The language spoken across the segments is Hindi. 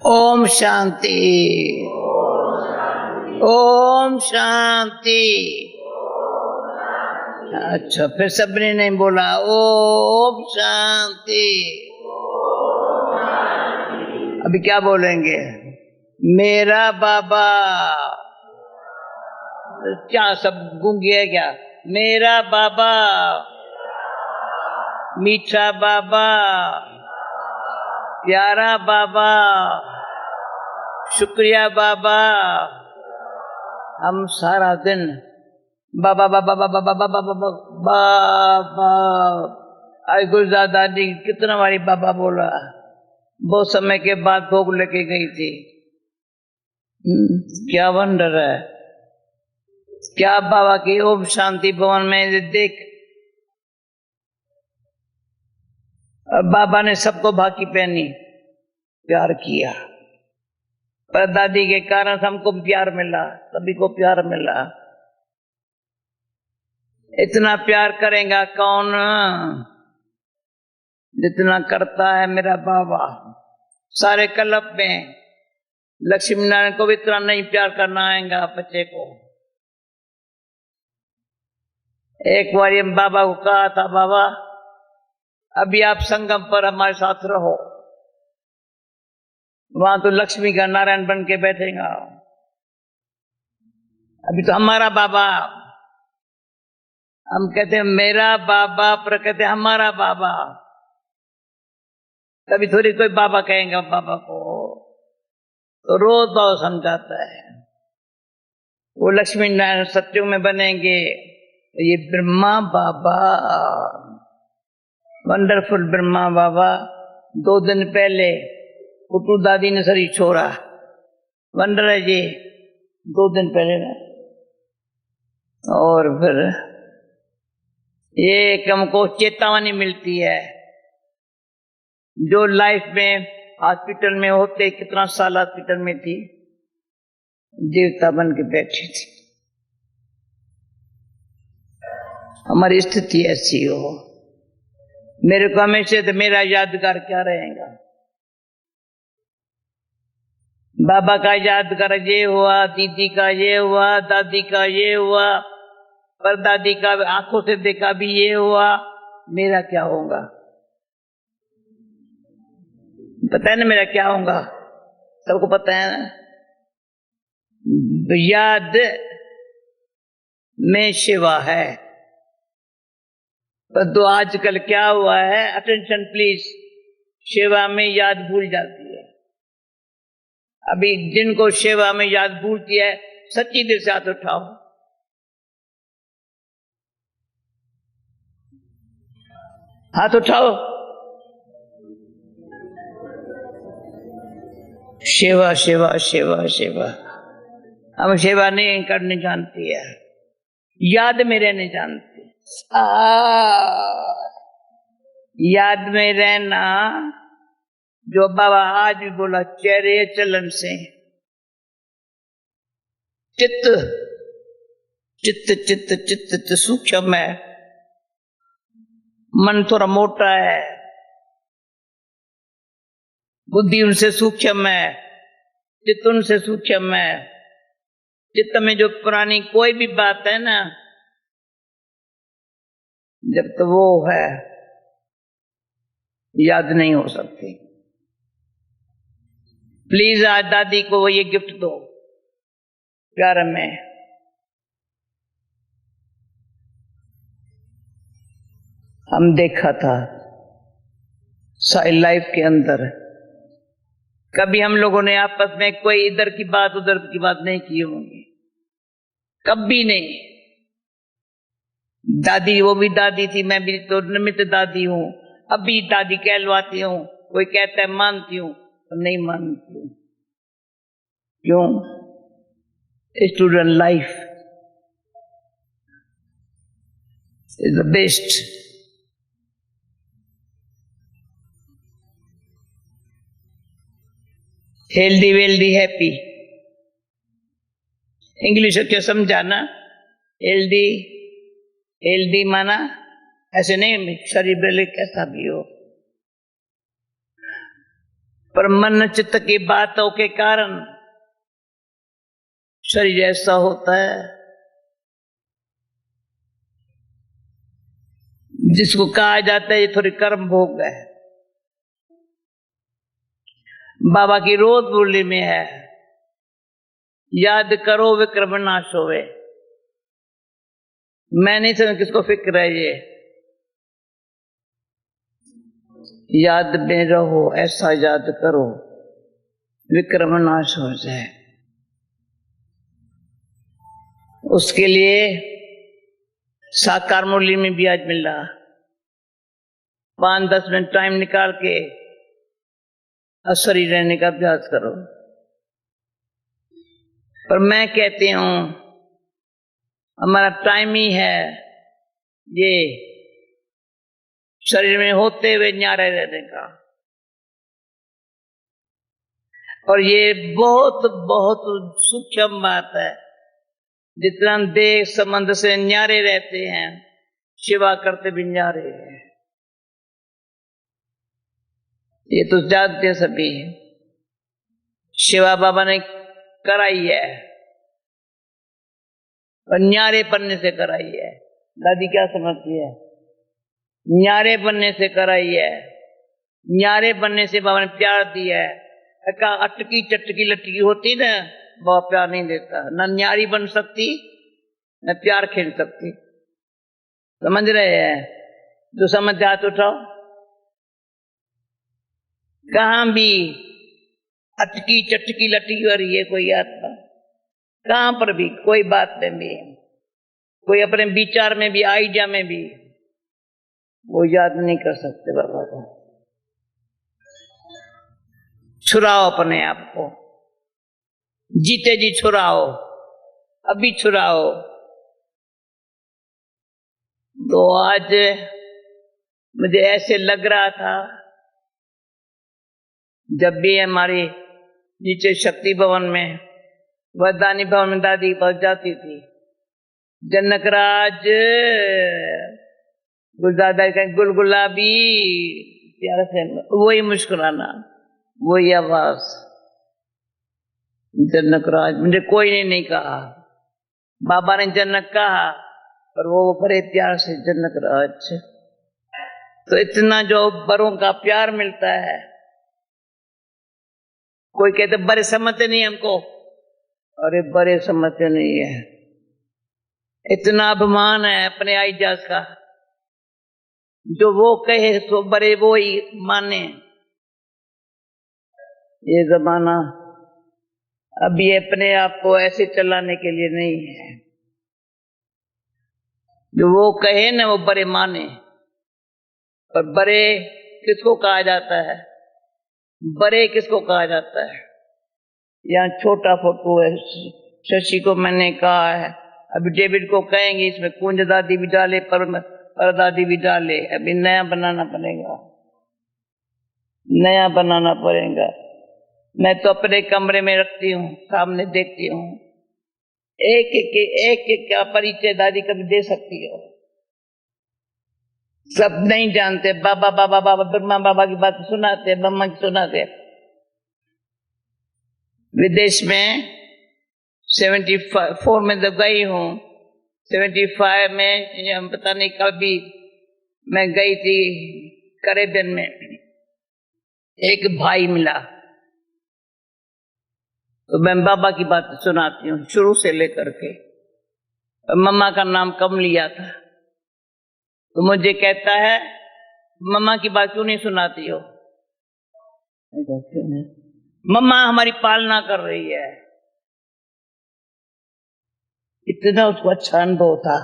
ओम शांति। ओम शांति। अच्छा, फिर सबने नहीं बोला ओम शांति। अभी क्या बोलेंगे? मेरा बाबा। क्या सब गूंगे है क्या? मेरा बाबा, मीठा बाबा, प्यारा बाबा, शुक्रिया बाबा। हम सारा दिन बाबा बाबा बाबा बाबा बाबा बाबा। आज गुलजार दादी कितना बारी बाबा बोला। बहुत समय के बाद भोग लेके गई थी। क्या वंडर है, क्या बाबा की ओम शांति भवन में देख। बाबा ने सबको भाकी पहनी, प्यार किया। पर दादी के कारण हमको प्यार मिला, सभी को प्यार मिला। इतना प्यार करेगा कौन जितना करता है मेरा बाबा। सारे क्लब में लक्ष्मी नारायण को भी इतना नहीं प्यार करना आएगा बच्चे को। एक बार ये बाबा को कहा था, बाबा अभी आप संगम पर हमारे साथ रहो, वहां तो लक्ष्मी का नारायण बन के बैठेगा। अभी तो हमारा बाबा, हम कहते हैं मेरा बाबा, पर कहते हैं हमारा बाबा। कभी थोड़ी कोई बाबा कहेंगे बाबा को, तो रोज बहुत समझाता है। वो लक्ष्मी नारायण सत्युग में बनेंगे। ये ब्रह्मा बाबा, वंडरफुल ब्रह्मा बाबा। 2 दिन पहले कुटू दादी ने शरीर छोड़ा। वंडर है जी, 2 दिन पहले ना। और फिर ये हमको चेतावनी मिलती है। जो लाइफ में हॉस्पिटल में होते, कितना साल हॉस्पिटल में थी, देवता बन के बैठी थी। हमारी स्थिति ऐसी हो। मेरे को हमेशा तो मेरा यादगार क्या रहेगा? बाबा का यादगार ये हुआ, दीदी का ये हुआ, दादी का ये हुआ, पर दादी का आंखों से देखा भी ये हुआ। मेरा क्या होगा? पता है ना मेरा क्या होगा? सबको पता है ना। याद में शिवा है। पर तो आजकल क्या हुआ है, अटेंशन प्लीज, सेवा में याद भूल जाती है। अभी जिनको सेवा में याद भूलती है, सच्ची दिल से हाथ उठाओ। हाथ उठाओ। सेवा सेवा सेवा सेवा। हम सेवा नहीं करने जानती है, याद में रहने जानती। याद में रहना, जो बाबा आज भी बोला, चेहरे चलन से चित्त चित्त चित्त चित्त सूक्ष्म है। मन थोड़ा मोटा है, बुद्धि उनसे सूक्ष्म है, चित्त उनसे सूक्ष्म है। चित्त में जो पुरानी कोई भी बात है ना, जब तो वो है, याद नहीं हो सकती। प्लीज आज दादी को वो ये गिफ्ट दो प्यार में। हम देखा था सारी लाइफ के अंदर, कभी हम लोगों ने आपस में कोई इधर की बात उधर की बात नहीं की होंगी, कभी नहीं। दादी वो भी दादी थी, मैं भी तो निमित्त दादी हूं। अभी दादी कहलवाती हूं। कोई कहता है मानती हूं, तो नहीं मानती हूं। क्यों? Student life is the best. Healthy wealthy happy. English अच्छा समझाना। हेल्दी हेल्दी माना ऐसे नहीं, शरीर कैसा भी हो। पर मन चित्त की बातों के कारण शरीर ऐसा होता है जिसको कहा जाता है ये थोड़ी कर्म भोग है। बाबा की रोज बोली में है, याद करो विक्रम नाश होवे। मैं नहीं समझ किसको फिक्र है ये, याद में रहो, ऐसा याद करो विक्रम नाश हो जाए। उसके लिए साकार मुरली में भी आज मिला, 5-10 मिनट टाइम निकाल के असरी रहने का अभ्यास करो। पर मैं कहती हूं हमारा टाइम ही है ये शरीर में होते हुए न्यारे रहने का, और ये बहुत बहुत सूक्ष्म बात है। जितना देह संबंध से न्यारे रहते हैं, सेवा करते भी न्यारे हैं। ये तो जानते सभी, सेवा बाबा ने कराई है और न्यारे बनने से कराई है। दादी क्या समझती है? न्यारे बनने से कराई है। न्यारे बनने से बाबा ने प्यार दिया है। अटकी चटकी लटकी होती ना, बाबा प्यार नहीं देता। न न्यारी बन सकती न प्यार खेल सकती। समझ रहे हैं? जो समझ हाथ उठाओ। कहां भी अटकी चटकी लटकी हो रही है कोई आत्मा, कहां पर भी कोई बात में भी, कोई अपने विचार में भी, आइडिया में भी, वो याद नहीं कर सकते बाबा को। छुड़ाओ अपने आप को, जीते जी छुड़ाओ, अभी छुड़ाओ। तो आज मुझे ऐसे लग रहा था, जब भी हमारी नीचे शक्ति भवन में, वरदानी भवन में दादी पहुंच जाती थी, जनकराज गुलदादा का गुलगुलाबी प्यार से, वही मुस्कुराना, वही आवाज, जनकराज। मुझे कोई ने नहीं कहा, बाबा ने जनक कहा, पर वो बड़े प्यार से जनकराज। तो इतना जो बड़ों का प्यार मिलता है, कोई कहते बड़े समझते नहीं हमको, अरे बड़े समझते नहीं है। इतना अभिमान है अपने आइजाज का, जो वो कहे तो बड़े वो ही माने। ये जमाना अभी अपने आप को ऐसे चलाने के लिए नहीं है। जो वो कहे ना वो बड़े माने। पर बड़े किसको कहा जाता है? बड़े किसको कहा जाता है? यहाँ छोटा फोटो है, शशि को मैंने कहा है, अभी डेविड को कहेंगे इसमें कुंज दादी भी डाले, पर दादी भी डाले। अभी नया बनाना पड़ेगा, नया बनाना पड़ेगा। मैं तो अपने कमरे में रखती हूँ, सामने देखती हूँ, एक का परिचय दादी कभी दे सकती हो। सब नहीं जानते, बाबा बाबा बाबा ब्रह्मा बाबा की बात सुनाते, ब्रह्मा की सुनाते। विदेश में 74 में जब गई हूँ, 75 में पता नहीं कब भी मैं गई थी कैरेबियन में, एक भाई मिला, तो मैं बाबा की बात सुनाती हूँ शुरू से लेकर के। मम्मा का नाम कम लिया था, तो मुझे कहता है मम्मा की बात क्यों नहीं सुनाती हो? मम्मा हमारी पालना कर रही है। इतना उसको अच्छा अनुभव था।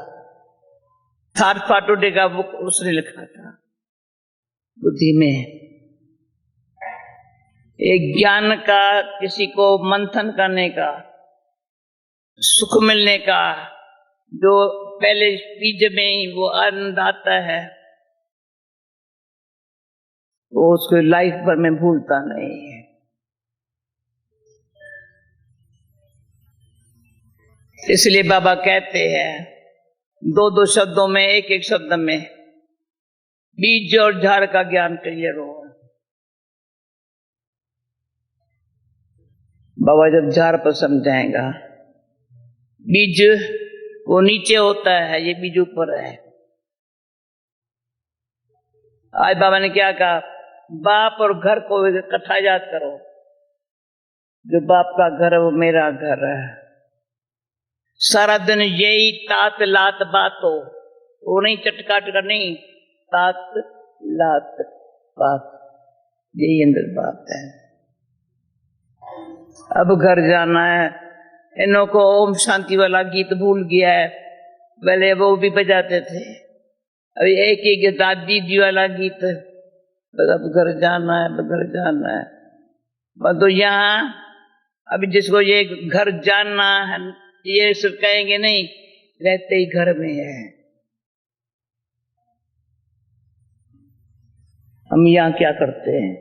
थाट फाटोडे का बुक उसने लिखा था, बुद्धि में एक ज्ञान का, किसी को मंथन करने का, सुख मिलने का, जो पहले बीज में ही वो आनंद आता है, वो उसको लाइफ भर में भूलता नहीं है। इसलिए बाबा कहते हैं 2-2 शब्दों में, एक शब्द में बीज और झाड़ का ज्ञान क्लियर हो। बाबा जब झाड़ पर समझाएगा, बीज वो नीचे होता है, ये बीज ऊपर है। आज बाबा ने क्या कहा, बाप और घर को इकट्ठा याद करो। जो बाप का घर है वो मेरा घर है। सारा दिन यही तात लात बात हो, वो नहीं चटकाट का नहीं, तात लात बात, यही अंदर बात है। अब घर जाना है। इन्हों को ओम शांति वाला गीत भूल गया है, पहले वो भी बजाते थे। अभी एक ही दादी जी वाला गीत, अब घर जाना है, अब घर जाना है। तो यहाँ अभी जिसको ये घर जानना है, ये सिर्फ कहेंगे नहीं, रहते ही घर में है। हम यहाँ क्या करते हैं,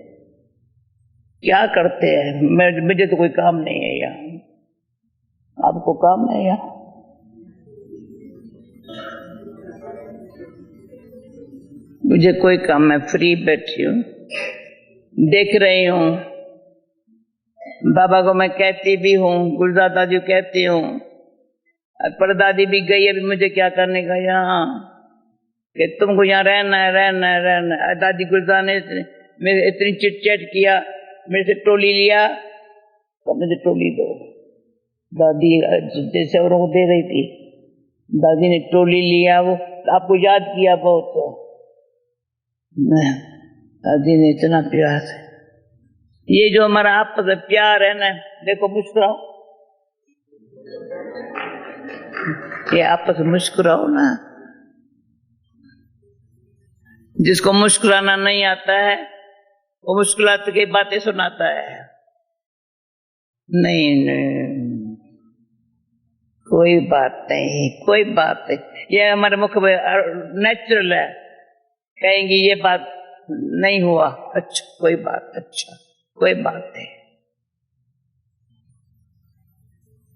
क्या करते हैं? मुझे तो कोई काम नहीं है यहाँ, आपको काम है यहाँ? मुझे कोई काम, मैं फ्री बैठी हूँ, देख रही हूँ। बाबा को मैं कहती भी हूँ, गुरुदादा जी कहती हूँ, परदादी भी गई, अभी मुझे क्या करने का यहाँ, कि तुमको यहाँ रहना है, रहना है, रहना है। दादी गुरुदादा ने मेरे इतनी चिट किया, मेरे से टोली लिया, तो मुझे टोली दो। दादी जैसे औरों को दे रही थी, दादी ने टोली लिया, वो आपको याद किया बहुत। दादी ने इतना प्यार है, ये जो हमारा आपस में प्यार है ना, देखो मुस्कुराओ, ये आपस में मुस्कुराओ ना। जिसको मुस्कुराना नहीं आता है वो मुस्कुराते की बातें सुनाता है। नहीं नहीं, कोई बात नहीं, कोई बात नहीं, ये हमारे मुख में नेचुरल है। कहेंगे ये बात नहीं हुआ, अच्छा कोई बात, अच्छा कोई बात नहीं,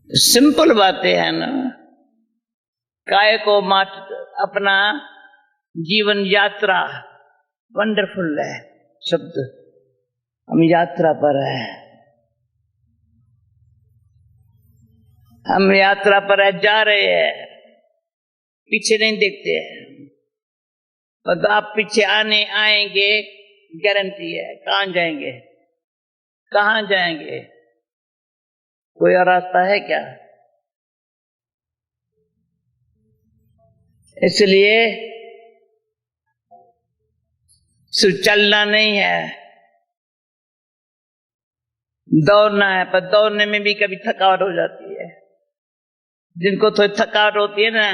सिंपल बातें है ना। काय को मात अपना जीवन यात्रा वंडरफुल है शब्द, हम यात्रा पर है, हम यात्रा पर है, जा रहे हैं, पीछे नहीं देखते हैं। तो आप पीछे आएंगे, गारंटी है। कहाँ जाएंगे, कहाँ जाएंगे? कोई और रास्ता है क्या? इसलिए सिर्फ चलना नहीं है, दौड़ना है। पर दौड़ने में भी कभी थकावट हो जाती है। जिनको थोड़ी थकावट होती है ना,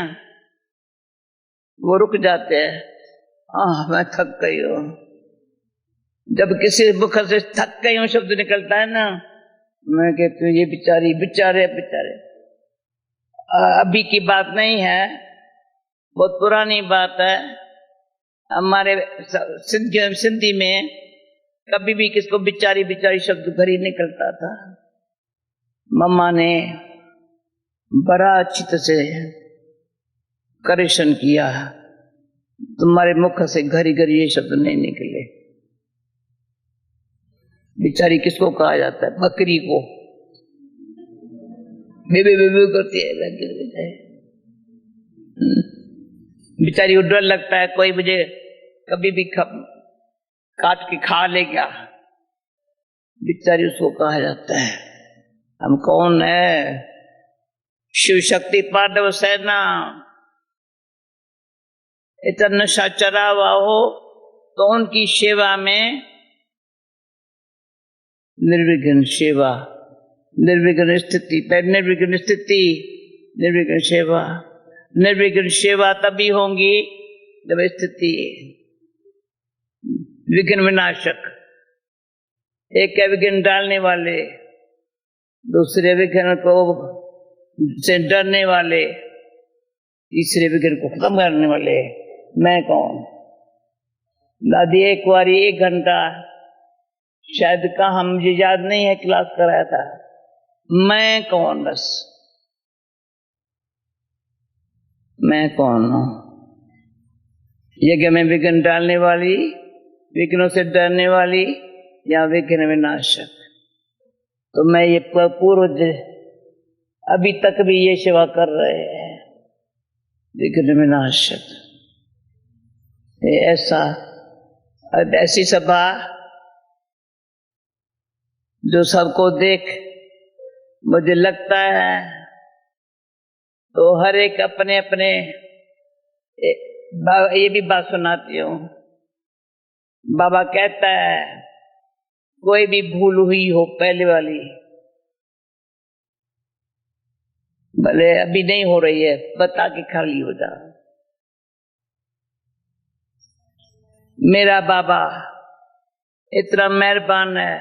वो रुक जाते हैं, मैं थक गई हूं। जब किसी मुख से थक गई हूं शब्द निकलता है ना, मैं कहती हूँ ये बेचारी, बेचारे बेचारे। अभी की बात नहीं है, बहुत पुरानी बात है। हमारे सिंधी में कभी भी किसको बिचारी बिचारी शब्द घर ही निकलता था। मम्मा ने बड़ा अच्छी तरह से करेक्शन किया, तुम्हारे मुख से घरी घरी ये शब्द नहीं निकले। बिचारी किसको कहा जाता है? बकरी को। बेबे बेबे करती है, बिचारी को डर लगता है कोई मुझे कभी भी काट के खा ले क्या, बिचारी उसको कहा जाता है। हम कौन है? शिव शक्ति पांडव सेना। इतना नशा चढ़ा हुआ हो तो उनकी सेवा में निर्विघ्न सेवा, निर्विघ्न स्थिति, निर्विघ्न स्थिति, निर्विघ्न सेवा। निर्विघ्न सेवा तभी होंगी जब स्थिति विघ्न विनाशक। एक है विघ्न डालने वाले, दूसरे विघ्न को से डरने वाले, तीसरे विघ्न को खत्म करने वाले। मैं कौन? दादी एक बारी 1 घंटा शायद कहा, मुझे याद नहीं है, क्लास कराया था। मैं कौन? बस मैं कौन हूं? यज्ञ में विघ्न डालने वाली, विघ्नों से डरने वाली, या विघ्न विनाशक। तो मैं ये पूर्वज अभी तक भी ये सेवा कर रहे हैं, विघ्न विनाशक। ऐसा ऐसी सभा जो सबको देख मुझे लगता है तो हर एक अपने अपने, ये भी बात सुनाती हूँ। बाबा कहता है कोई भी भूल हुई हो पहले वाली, भले अभी नहीं हो रही है, बता के खाली हो जा। मेरा बाबा इतना मेहरबान है,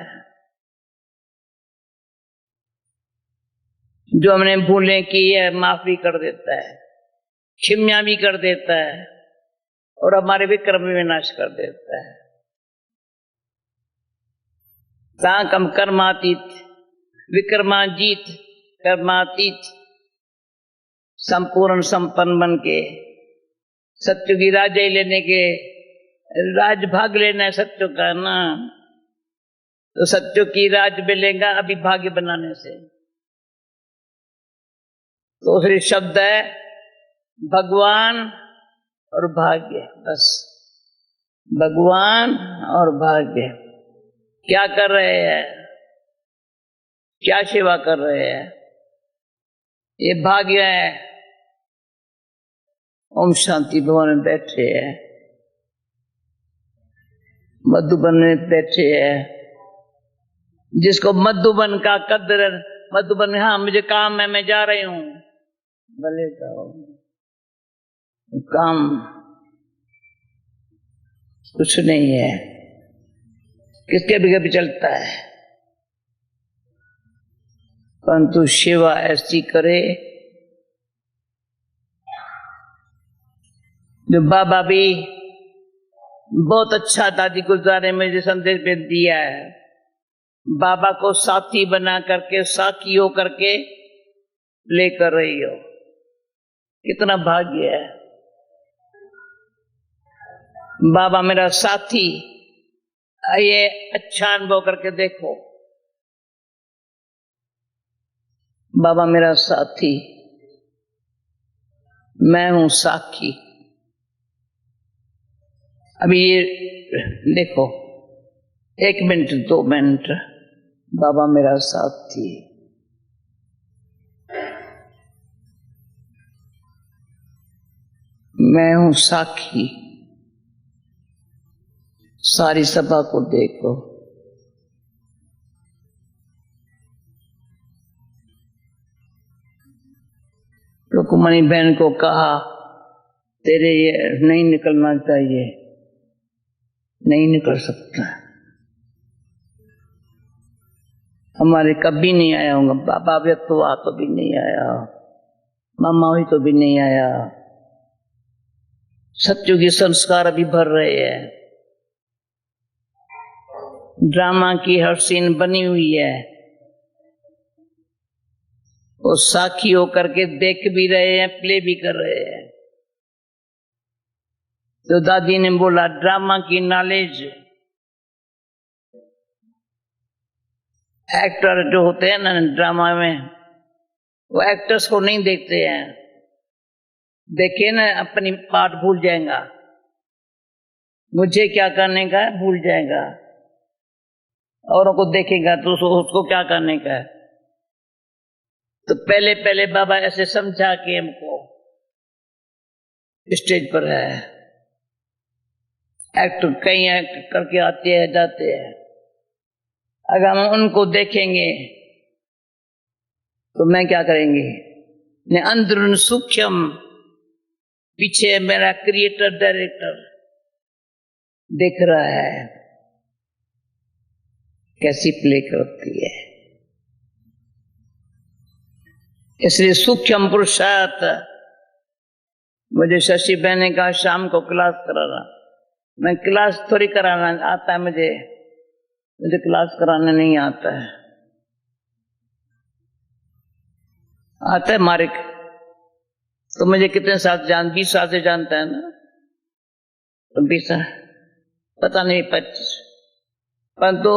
जो हमने भूलें की है माफी कर देता है, क्षमा भी कर देता है और हमारे विक्रम में विनाश कर देता है। ताकम कर्मातीत विक्रमाजीत कर्मातीत संपूर्ण संपन्न बन के सत्य की राज लेने के राज भाग लेना है सत्यों का ना, तो सत्यों की राज मिलेगा अभी भाग्य बनाने से। दूसरी शब्द है भगवान और भाग्य, बस भगवान और भाग्य। क्या कर रहे हैं, क्या सेवा कर रहे हैं, ये भाग्य है। ओम शांति भवन में बैठे हैं, मधुबन में बैठे हैं। जिसको मधुबन का कदर, मधुबन, हाँ मुझे काम है मैं जा रही हूं, भले जाओ, काम कुछ नहीं है, किसके भी कभी चलता है, परंतु सेवा ऐसी करे जो बाबा भी बहुत अच्छा दादी गुलजारे में जो संदेश में दिया है, बाबा को साथी बना करके साथी हो करके लेकर रही हो, कितना भाग्य है। बाबा मेरा साथी, ये अच्छा अनुभव करके देखो, बाबा मेरा साथी, मैं हूं साखी। अभी ये देखो 1 मिनट 2 मिनट, बाबा मेरा साथी, मैं हूं साखी। सारी सभा को देखो, रुक्मणी बहन को कहा तेरे ये नहीं निकलना चाहिए, नहीं निकल सकता, हमारे कभी नहीं आया होगा। बाबा व्यक्त हुआ तो भी नहीं आया, मामा हुई तो भी नहीं आया। सत्युग के संस्कार अभी भर रहे हैं, ड्रामा की हर सीन बनी हुई है, वो साखी होकर के देख भी रहे हैं, प्ले भी कर रहे हैं। तो दादी ने बोला ड्रामा की नॉलेज, एक्टर जो होते हैं ना ड्रामा में, वो एक्टर्स को नहीं देखते हैं, देखे ना अपनी पार्ट भूल जाएगा, मुझे क्या करने का है भूल जाएगा, औरों को देखेगा तो उसको क्या करने का है। तो पहले पहले बाबा ऐसे समझा के हमको स्टेज पर है, एक्टर कई एक्ट करके आते हैं जाते हैं, अगर हम उनको देखेंगे तो मैं क्या करेंगे, अंदरून सूक्ष्म, पीछे मेरा क्रिएटर डायरेक्टर देख रहा है कैसी प्ले करती है। इसलिए सूक्ष्म पुरुषार्थ। मुझे शशि बहन ने कहा शाम को क्लास कराना, मैं क्लास थोड़ी कराना आता है मुझे क्लास कराना नहीं आता है। आता है मारिक तो मुझे कितने साल 20 साल से जानता है ना, तो 20 साल पता नहीं 25, परंतु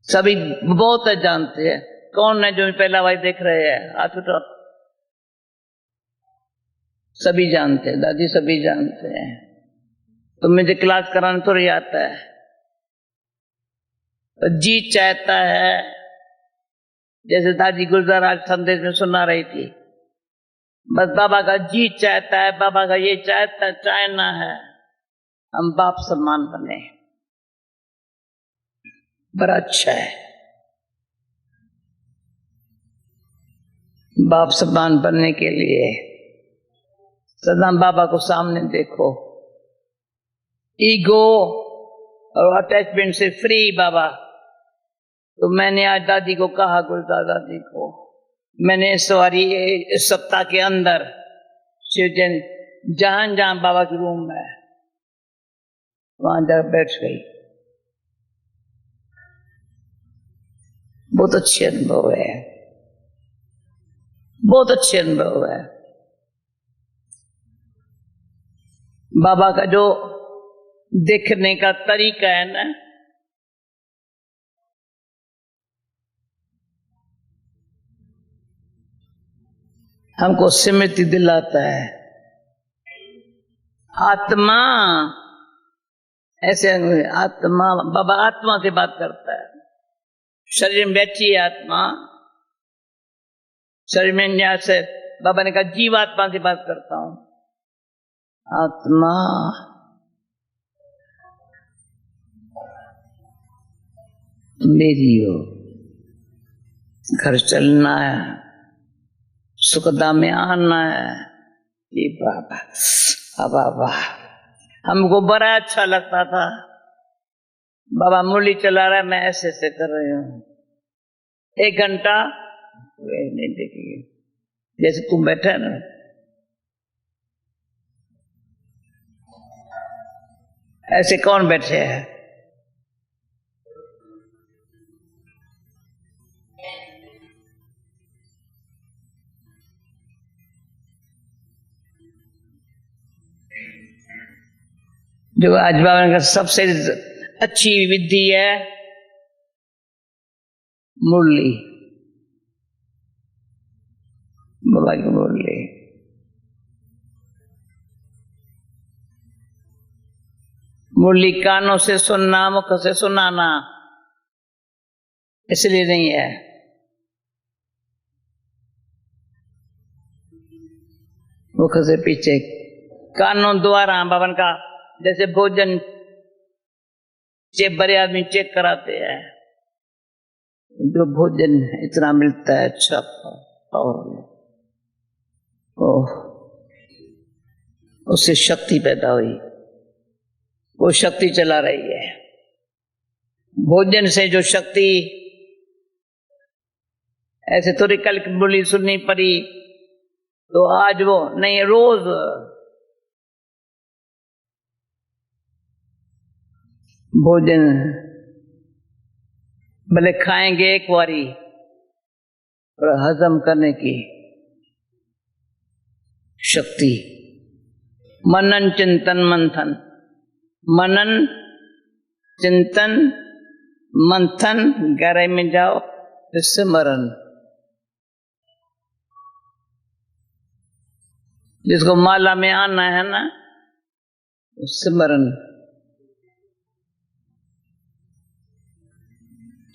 सभी बहुत जानते हैं। कौन है जो पहला भाई देख रहे हैं? हाथ उठाओ। सभी जानते हैं दादी, सभी जानते हैं। तो मुझे क्लास कराना थोड़ी आता है। तो जी चाहता है, जैसे दादी गुलजार आज संदेश में सुना रही थी, बस बाबा का जी चाहता है, बाबा का ये चाहना है हम बाप समान बने। बड़ा अच्छा है। बाप समान बनने के लिए सदा बाबा को सामने देखो। ईगो और अटैचमेंट से फ्री बाबा। तो मैंने आज दादी को कहा, गुलजार दादी को, मैंने इस सप्ताह के अंदर शिवजन जहां जहां बाबा के रूम में वहां जाकर बैठ गई। बहुत अच्छे अनुभव है, बहुत अच्छे अनुभव है। बाबा का जो देखने का तरीका है ना, हमको स्मृति दिलाता है। आत्मा ऐसे आत्मा, बाबा आत्मा से बात करता है। शरीर में बैठी है आत्मा, शरीर में न्याय से बाबा ने कहा जीवात्मा से बात करता हूं। आत्मा मेरी हो, घर चलना है, सुखदा में आना है। ये बाबा, बाबा हमको बड़ा अच्छा लगता था। बाबा मुरली चला रहा है, मैं ऐसे ऐसे कर रही हूँ। 1 घंटा नहीं देखेंगे, जैसे तुम बैठे है ना, ऐसे कौन बैठे है? जो आज बाबा का सबसे अच्छी विधि है मुरली, बाबा की मुरली। मुरली कानों से सुनना, मुख से सुनाना इसलिए नहीं है। मुख से पीछे, कानों द्वारा बाबा का जैसे भोजन चेक बड़े आदमी चेक कराते हैं, जो भोजन इतना मिलता है अच्छा, और उससे शक्ति पैदा हुई, वो शक्ति चला रही है। भोजन से जो शक्ति, ऐसे थोड़ी कल की बोली सुननी पड़ी तो आज वो नहीं, रोज भोजन भले खाएंगे एक बारी, और हजम करने की शक्ति। मनन चिंतन मंथन, मनन चिंतन मंथन, गहराई में जाओ, स्मरण। जिसको माला में आना है ना, स्मरण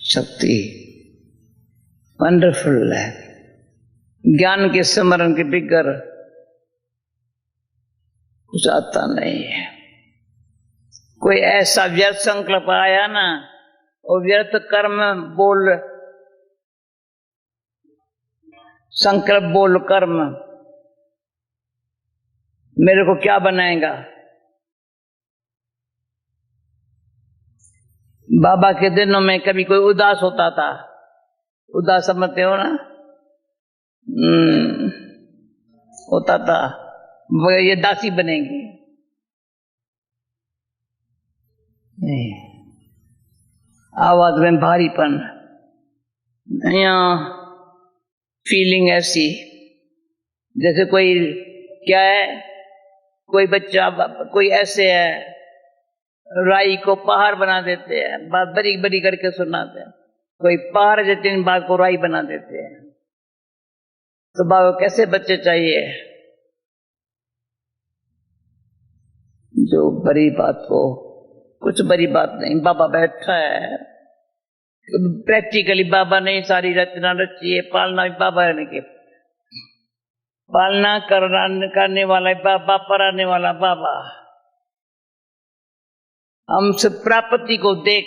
शक्ति वंडरफुल है। ज्ञान के स्मरण के बिगर कुछ आता नहीं है। कोई ऐसा व्यर्थ संकल्प आया ना, और व्यर्थ कर्म बोल, संकल्प बोल कर्म, मेरे को क्या बनाएगा? बाबा के दिनों में कभी कोई उदास होता था, उदास समझते हो ना, होता था, ये दासी बनेगी नहीं, आवाज में भारीपन, या फीलिंग ऐसी जैसे कोई क्या है, कोई बच्चा, कोई ऐसे है राई को पहाड़ बना देते हैं, बात बड़ी बड़ी करके सुनाते हैं। कोई पार जैसे इन बात को राई बना देते हैं। तो बाबा कैसे बच्चे चाहिए जो बड़ी बात को, कुछ बड़ी बात नहीं, बाबा बैठा है प्रैक्टिकली। बाबा ने सारी रचना रची है, पालना भी बाबा ने के, पालना करने वाला बाबा, पराने वाला बाबा। हम सब प्राप्ति को देख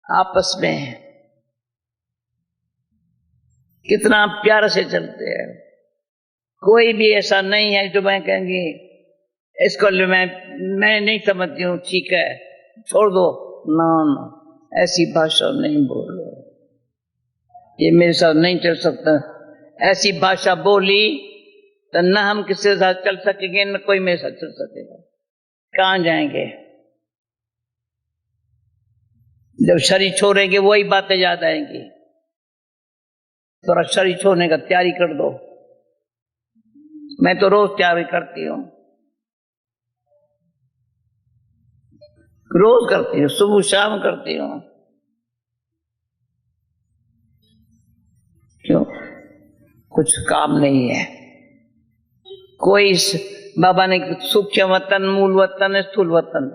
आपस में कितना प्यार से चलते हैं। कोई भी ऐसा नहीं है जो मैं कहूंगी इसको मैं नहीं समझती हूँ, ठीक है छोड़ दो, ना ना, ऐसी भाषा नहीं बोलो, ये मेरे साथ नहीं चल सकता। ऐसी भाषा बोली तो न हम किसी के साथ चल सकेंगे, न कोई मेरे साथ चल सकेगा। कहाँ जाएंगे? जब शरीर छोड़ेंगे वही बातें याद आएंगी। थोड़ा शरीर छोड़ने का तैयारी कर दो। मैं तो रोज तैयारी करती हूँ, रोज करती हूँ, सुबह शाम करती हूँ। क्यों? कुछ काम नहीं है। कोई बाबा ने सूक्ष्म वतन, मूल वतन, स्थूल वतन।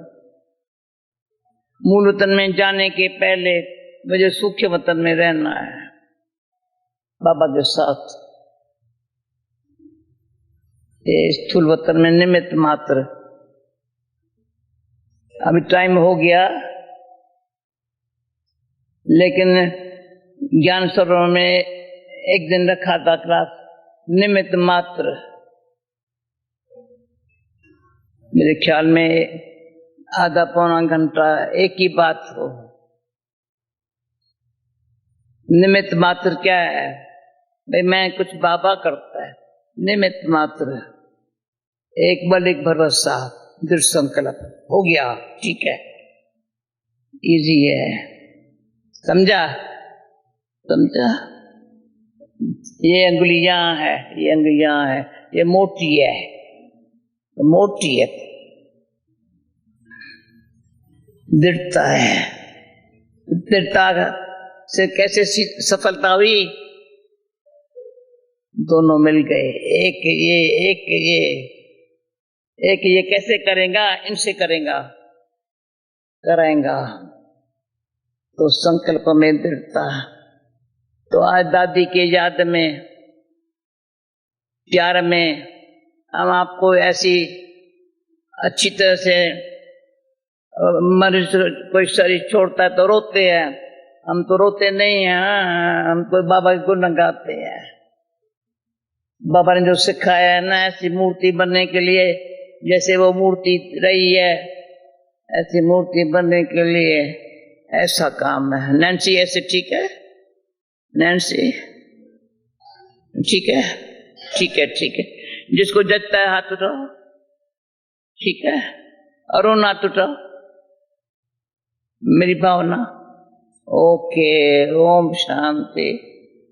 मूल वतन में जाने के पहले मुझे सूक्ष्म वतन में रहना है बाबा के साथ। ये स्थूल वतन में निमित्त मात्र। अभी टाइम हो गया, लेकिन ज्ञान सरोवर में एक दिन रखा था क्लास, निमित्त मात्र। मेरे ख्याल में आधा पौना घंटा एक ही बात हो। निमित्त मात्र क्या है भाई? मैं कुछ बाबा करता है, निमित्त मात्र, एक बल एक भरोसा, दृढ़ संकल्प, हो गया, ठीक है, इजी है। समझा? समझा? ये अंगुली यहाँ है, ये अंगुली यहाँ है, ये मोटी है, तो मोटी है, दृढ़ता है। दृढ़ता से कैसे सफलता हुई? दोनों मिल गए, एक ये एक ये, एक ये कैसे करेगा? इनसे करेगा, कराएगा तो संकल्प में दृढ़ता। तो आज दादी के याद में, प्यार में, हम आपको ऐसी अच्छी तरह से, मरीज कोई शरीर छोड़ता है तो रोते हैं, हम तो रोते नहीं हैं, हम तो बाबा के गुण गाते हैं। बाबा ने जो सिखाया है ना, ऐसी मूर्ति बनने के लिए, जैसे वो मूर्ति रही है, ऐसी मूर्ति बनने के लिए ऐसा काम है। नैन्सी ऐसे ठीक है? नैन्सी ठीक है? ठीक है, ठीक है। जिसको जचता है हाथ उठाओ, ठीक है। अरुण हाथ उठाओ, मेरी भावना। ओके, ओम शांति।